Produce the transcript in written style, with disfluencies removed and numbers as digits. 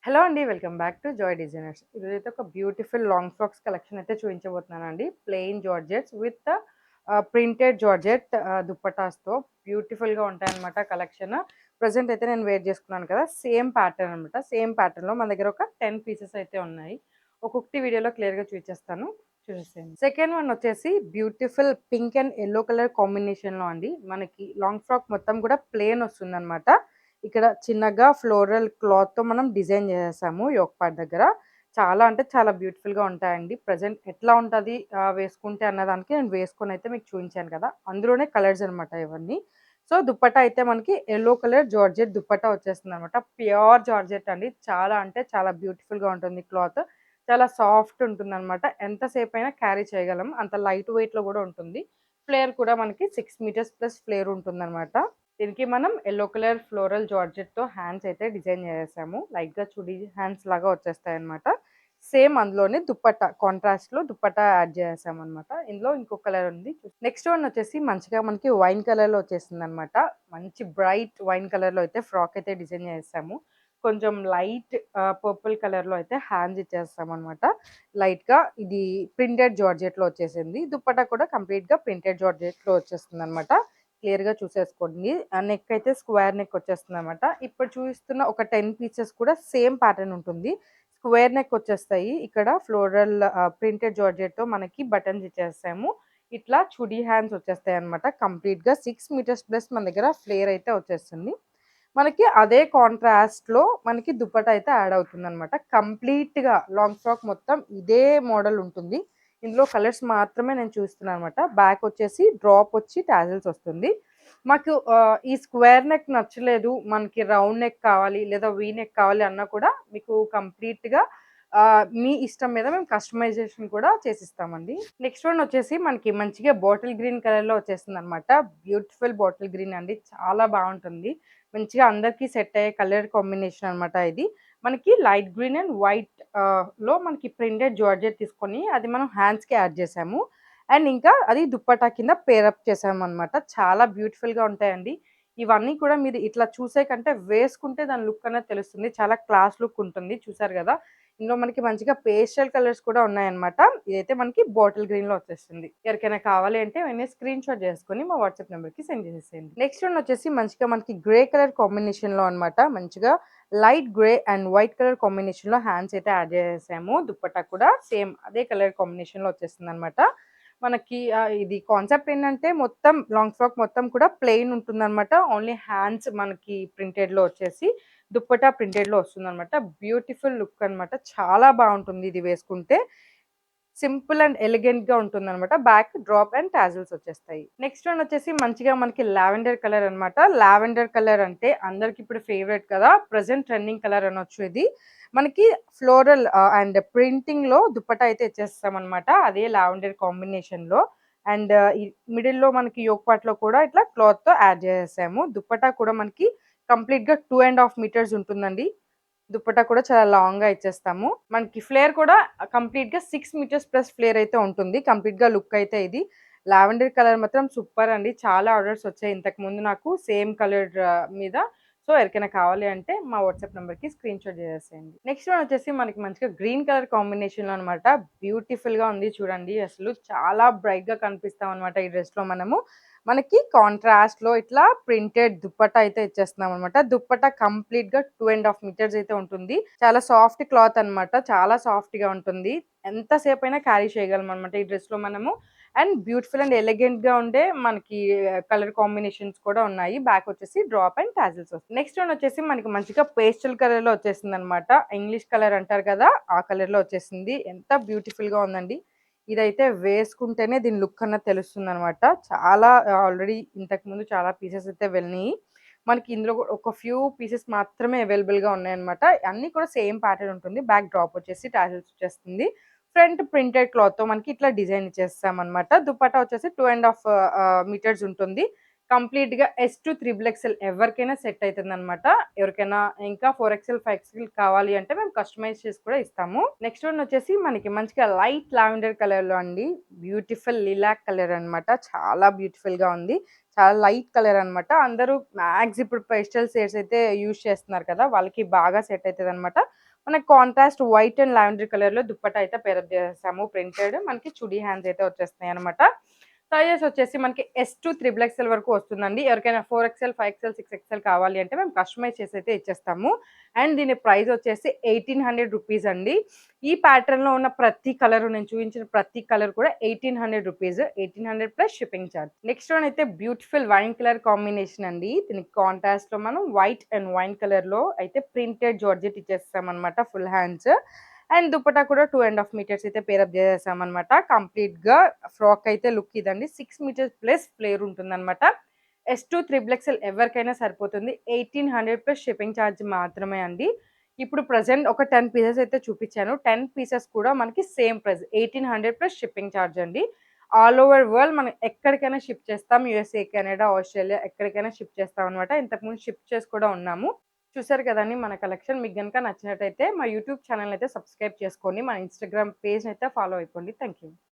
Hello అండి. Welcome back to Joy Designers. ఈరోజైతే ఒక బ్యూటిఫుల్ లాంగ్ ఫ్రాక్స్ కలెక్షన్ అయితే చూపించబోతున్నానండి. Plain georgettes with printed georgette దుప్పటాస్‌తో బ్యూటిఫుల్‌గా ఉంటాయన్నమాట కలెక్షన్. ప్రెజెంట్ అయితే నేను వేర్ చేసుకున్నాను కదా! సేమ్ ప్యాటర్న్ అనమాట. సేమ్ ప్యాటర్న్‌లో మన దగ్గర ఒక 10 పీసెస్ అయితే ఉన్నాయి. ఒక్కొక్కటి వీడియోలో క్లియర్‌గా చూపించేస్తాను. చూసేసేయండి. సెకండ్ వన్ వచ్చేసి beautiful pink and yellow colour కాంబినేషన్‌లో అండి. మనకి లాంగ్ ఫ్రాక్ మొత్తం కూడా ప్లెయిన్ వస్తుందన్నమాట. ఇక్కడ చిన్నగా ఫ్లోరల్ క్లాత్‌తో మనం డిజైన్ చేసేసాము యోక్ పార్ట్ దగ్గర. చాలా అంటే చాలా బ్యూటిఫుల్‌గా ఉంటాయండి. ప్రెజెంట్ ఎట్లా ఉంటది వేసుకుంటే అన్నదానికి నేను వేసుకొనైతే మీకు చూయించాను కదా! అందులోనే కలర్స్ అనమాట ఇవన్నీ. సో, దుపట్టా అయితే మనకి యెల్లో కలర్ జార్జెట్ దుపట్టా వచ్చేస్తుందనమాట. ప్యూర్ జార్జెట్ అండి. చాలా అంటే చాలా బ్యూటిఫుల్‌గా ఉంటుంది క్లాత్. చాలా సాఫ్ట్ ఉంటుందనమాట. ఎంత సేపైనా క్యారీ చేయగలం. అంత లైట్ వెయిట్‌లో కూడా ఉంటుంది. ఫ్లేర్ కూడా మనకి 6 మీటర్స్ ప్లస్ ఫ్లేర్ ఉంటుందనమాట. దీనికి మనం యెల్లో కలర్ ఫ్లోరల్ జార్జెట్‌తో హ్యాండ్స్ అయితే డిజైన్ చేసేసాము. లైట్‌గా చుడీ హ్యాండ్స్ లాగా వచ్చేస్తాయన్నమాట. సేమ్ అందులోనే దుపట్టా కాంట్రాస్ట్‌లో దుపట్టా యాడ్ చేసేసామన్నమాట. ఇందులో ఇంకో కలర్ ఉంది. నెక్స్ట్ వన్ వచ్చేసి మంచిగా మనకి వైన్ కలర్‌లో వచ్చేసిందన్నమాట. మంచి బ్రైట్ వైన్ కలర్‌లో అయితే ఫ్రాక్ అయితే డిజైన్ చేసేసాము. కొంచెం లైట్ పర్పుల్ కలర్‌లో అయితే హ్యాండ్స్ ఇచ్చేస్తామన్నమాట. లైట్‌గా ఇది ప్రింటెడ్ జార్జెట్‌లో వచ్చేసింది. దుపట్టా కూడా కంప్లీట్‌గా ప్రింటెడ్ జార్జెట్‌లో వచ్చేస్తుందన్నమాట. క్లియర్‌గా చూసేసుకోండి. నెక్ అయితే స్క్వేర్ నెక్ వచ్చేస్తుందనమాట. ఇప్పుడు చూపిస్తున్న ఒక 10 పీసెస్ కూడా సేమ్ ప్యాటర్న్ ఉంటుంది. స్క్వేర్ నెక్ వచ్చేస్తాయి. ఇక్కడ ఫ్లోరల్ ప్రింటెడ్ జార్జెట్‌తో మనకి బటన్స్ ఇచ్చేసాము. ఇట్లా చుడీ హ్యాండ్స్ వచ్చేస్తాయన్నమాట. కంప్లీట్‌గా 6 మీటర్స్ ప్లస్ మన దగ్గర ఫ్లేర్ అయితే వచ్చేస్తుంది. మనకి అదే కాంట్రాస్ట్‌లో మనకి దుపట్టా అయితే యాడ్ అవుతుందనమాట. కంప్లీట్‌గా లాంగ్ ఫ్రాక్ మొత్తం ఇదే మోడల్ ఉంటుంది. ఇందులో కలర్స్ మాత్రమే నేను చూస్తున్నాననమాట. బ్యాక్ వచ్చేసి డ్రాప్ వచ్చి టాజిల్స్ వస్తుంది. మాకు ఈ స్క్వేర్ నెక్ నచ్చలేదు. మనకి రౌండ్ నెక్ కావాలి లేదా వీ నెక్ కావాలి అన్నా కూడా మీకు కంప్లీట్‌గా మీ ఇష్టం మీద మేము కస్టమైజేషన్ కూడా చేసిస్తామండి. నెక్స్ట్ వన్ వచ్చేసి మనకి మంచిగా బాటిల్ గ్రీన్ కలర్‌లో వచ్చేసిందనమాట. బ్యూటిఫుల్ బాటిల్ గ్రీన్ అండి. చాలా బావుంటుంది. మంచిగా అందరికీ సెట్ అయ్యే కలర్ కాంబినేషన్ అనమాట ఇది. మనకి లైట్ గ్రీన్ అండ్ వైట్ లో మనకి ప్రింటెడ్ జార్జెట్ తీసుకొని అది మనం హ్యాండ్స్‌కి యాడ్ చేసాము. అండ్ ఇంకా అది దుప్పట్టా కింద పేరప్ చేసామనమాట. చాలా బ్యూటిఫుల్‌గా ఉంటాయండి. ఇవన్నీ కూడా మీరు ఇట్లా చూసే కంటే వేసుకుంటే దాని లుక్ అనేది తెలుస్తుంది. చాలా క్లాస్ లుక్ ఉంటుంది. చూసారు గదా! ఇందులో మనకి మంచిగా పేస్టల్ కలర్స్ కూడా ఉన్నాయన్నమాట. ఇదైతే మనకి బాటిల్ గ్రీన్‌లో వచ్చేస్తుంది. ఎవరికైనా కావాలి అంటే వెంటనే స్క్రీన్ షాట్ చేసుకొని మా వాట్సాప్ నంబర్‌కి సెండ్ చేసేసేయండి. నెక్స్ట్ వన్ వచ్చేసి మంచిగా మనకి గ్రే కలర్ కాంబినేషన్‌లో అన్నమాట. మంచిగా light grey and white colour కాంబినేషన్‌లో హ్యాండ్స్ అయితే యాడ్ చేసేసాము. దుపట్టా కూడా సేమ్ అదే కలర్ కాంబినేషన్‌లో వచ్చేస్తుందన్నమాట. మనకి ఇది కాన్సెప్ట్ ఏంటంటే మొత్తం లాంగ్ ఫ్రాక్ మొత్తం కూడా ప్లెయిన్ ఉంటుందన్నమాట. ఓన్లీ హ్యాండ్స్ మనకి ప్రింటెడ్‌లో వచ్చేసి దుప్పట్టా ప్రింటెడ్‌లో వస్తుందన్నమాట. బ్యూటిఫుల్ లుక్ అన్నమాట. చాలా బావుంటుంది ఇది వేసుకుంటే. సింపుల్ అండ్ ఎలిగెంట్‌గా ఉంటుందనమాట. బ్యాక్ డ్రాప్ అండ్ టాజిల్స్ వచ్చేస్తాయి. నెక్స్ట్ వన్ వచ్చేసి మంచిగా మనకి లావెండర్ కలర్ అనమాట. లావెండర్ కలర్ అంటే అందరికి ఇప్పుడు ఫేవరెట్ కదా! ప్రెజెంట్ ట్రెండింగ్ కలర్ అనొచ్చు ఇది. మనకి ఫ్లోరల్ అండ్ ప్రింటింగ్‌లో దుపట్టా అయితే ఇచ్చేస్తామనమాట. అదే లావెండర్ కాంబినేషన్‌లో. అండ్ ఈ మిడిల్‌లో మనకి యోక్ పార్ట్‌లో కూడా ఇట్లా క్లాత్‌తో యాడ్ చేసేసాము. దుపట్టా కూడా మనకి కంప్లీట్‌గా 2 ½ మీటర్స్ ఉంటుందండి. దుపట్టా కూడా చాలా లాంగ్‌గా ఇచ్చేస్తాము. మనకి ఫ్లేర్ కూడా కంప్లీట్‌గా 6 మీటర్స్ ప్లస్ ఫ్లేర్ అయితే ఉంటుంది. కంప్లీట్‌గా లుక్ అయితే ఇది. లావెండర్ కలర్ మాత్రం సూపర్ అండి. చాలా ఆర్డర్స్ వచ్చాయి ఇంతకుముందు నాకు సేమ్ కలర్ మీద. సో, ఎవరికైనా కావాలి అంటే మా వాట్సాప్ నంబర్‌కి స్క్రీన్‌షాట్ చేసేసేయండి. నెక్స్ట్ వన్ వచ్చేసి మనకి మంచిగా గ్రీన్ కలర్ కాంబినేషన్‌లో అనమాట. బ్యూటిఫుల్‌గా ఉంది చూడండి. అసలు చాలా బ్రైట్‌గా కనిపిస్తాం అనమాట ఈ డ్రెస్‌లో మనము. మనకి కాంట్రాస్ట్‌లో ఇట్లా ప్రింటెడ్ దుపట్టా అయితే ఇచ్చేస్తున్నామనమాట. దుపట్టా కంప్లీట్‌గా 2 ½ మీటర్స్ అయితే ఉంటుంది. చాలా సాఫ్ట్ క్లాత్ అనమాట. చాలా సాఫ్ట్‌గా ఉంటుంది. ఎంత సేపైనా క్యారీ చేయగలమనమాట ఈ డ్రెస్‌లో మనము. అండ్ బ్యూటిఫుల్ అండ్ ఎలిగెంట్‌గా ఉండే మనకి కలర్ కాంబినేషన్స్ కూడా ఉన్నాయి. బ్యాక్ వచ్చేసి డ్రాప్ అండ్ టాజిల్స్ వస్తాయి. నెక్స్ట్ వన్ వచ్చేసి మనకి మంచిగా పేస్టల్ కలర్‌లో వచ్చేసిందనమాట. ఇంగ్లీష్ కలర్ అంటారు కదా! ఆ కలర్‌లో వచ్చేసింది. ఎంత బ్యూటిఫుల్‌గా ఉందండి. ఇదైతే వేసుకుంటేనే దీని లుక్ అన్నది తెలుస్తుందనమాట. చాలా ఆల్రెడీ ఇంతకుముందు చాలా పీసెస్ అయితే వెళ్ళినియి. మనకి ఇందులో ఒక ఫ్యూ పీసెస్ మాత్రమే అవైలబుల్‌గా ఉన్నాయన్నమాట. అన్నీ కూడా సేమ్ ప్యాటర్న్ ఉంటుంది. బ్యాక్ డ్రాప్ వచ్చేసి టాజిల్స్ వచ్చేస్తుంది. ఫ్రంట్ ప్రింటెడ్ క్లాత్‌తో మనకి ఇట్లా డిజైన్ ఇచ్చేసామన్నమాట. దుపట్టా వచ్చేసి 2 ½ మీటర్స్ ఉంటుంది. కంప్లీట్‌గా ఎస్ టు త్రిబుల్ ఎక్స్ఎల్ ఎవరికైనా సెట్ అయితుందన్నమాట. ఎవరికైనా ఇంకా 4 ఎక్స్ఎల్, 5 ఎక్స్ఎల్ కావాలి అంటే మేము కస్టమైజ్ చేసి కూడా ఇస్తాము. నెక్స్ట్ వన్ వచ్చేసి మనకి మంచిగా లైట్ లావెండర్ కలర్‌లో అండి. బ్యూటిఫుల్ లిలాక్ కలర్ అన్నమాట. చాలా బ్యూటిఫుల్‌గా ఉంది. చాలా లైట్ కలర్ అన్నమాట. అందరూ ఇప్పుడు పేస్టల్ షేడ్స్ అయితే యూజ్ చేస్తున్నారు కదా! వాళ్ళకి బాగా సెట్ అయితదన్నమాట. మనకి కాంట్రాస్ట్ వైట్ అండ్ లావెండర్ కలర్‌లో దుప్పట్టా అయితే పేరప్ చేసేసాము. ప్రింటెడ్ మనకి చుడీ హ్యాండ్స్ అయితే వచ్చేస్తున్నాయన్నమాట. సైజెస్ వచ్చేసి మనకి ఎస్ టు త్రిబుల్ ఎక్స్ఎల్ వరకు వస్తుందండి. ఎవరికైనా 4 ఎక్స్ఎల్, 5 ఎక్స్ఎల్, 6 ఎక్స్ఎల్ కావాలి అంటే మేము కస్టమైజ్ చేసి అయితే ఇచ్చేస్తాము. అండ్ దీని ప్రైస్ వచ్చేసి రూ. 1800 అండి. ఈ ప్యాటర్న్‌లో ఉన్న ప్రతి కలర్ నేను చూపించిన ప్రతి కలర్ కూడా రూ. 1800 plus shipping charge. Next one అయితే బ్యూటిఫుల్ వైన్ కలర్ కాంబినేషన్ అండి. దీనికి కాంట్రాస్ట్‌లో మనం వైట్ అండ్ వైన్ కలర్‌లో అయితే ప్రింటెడ్ జార్జెట్ ఇచ్చేస్తామన్నమాట ఫుల్ హ్యాండ్స్. అండ్ దుపట్టా కూడా 2½ మీటర్స్ అయితే పేరప్ చేసేసామన్నమాట. కంప్లీట్‌గా ఫ్రాక్ అయితే లుక్ ఇదండి. 6 మీటర్స్ ప్లస్ ఫ్లేర్ ఉంటుందన్నమాట. ఎస్ టు త్రిబుల్ ఎక్స్ఎల్ ఎవరికైనా సరిపోతుంది. 1800 ప్లస్ షిప్పింగ్ ఛార్జ్ మాత్రమే అండి. ఇప్పుడు ప్రెజెంట్ ఒక 10 పీసెస్ అయితే చూపించాను. 10 పీసెస్ కూడా మనకి same price 1800 plus shipping charge అండి. ఆల్ ఓవర్ వరల్డ్ మనం ఎక్కడికైనా షిప్ చేస్తాం. యూఎస్ఏ, కెనడా, ఆస్ట్రేలియా ఎక్కడికైనా షిప్ చేస్తామన్నమాట. ఇంతకుముందు షిప్ చేసి కూడా ఉన్నాము. చూసారు కదండీ మన కలెక్షన్. మీకు గనుక నచ్చినట్టయితే మా యూట్యూబ్ ఛానెల్‌ని అయితే సబ్స్క్రైబ్ చేసుకోండి. మన ఇన్‌స్టాగ్రామ్ పేజ్‌ని అయితే ఫాలో అయిపోండి. Thank you.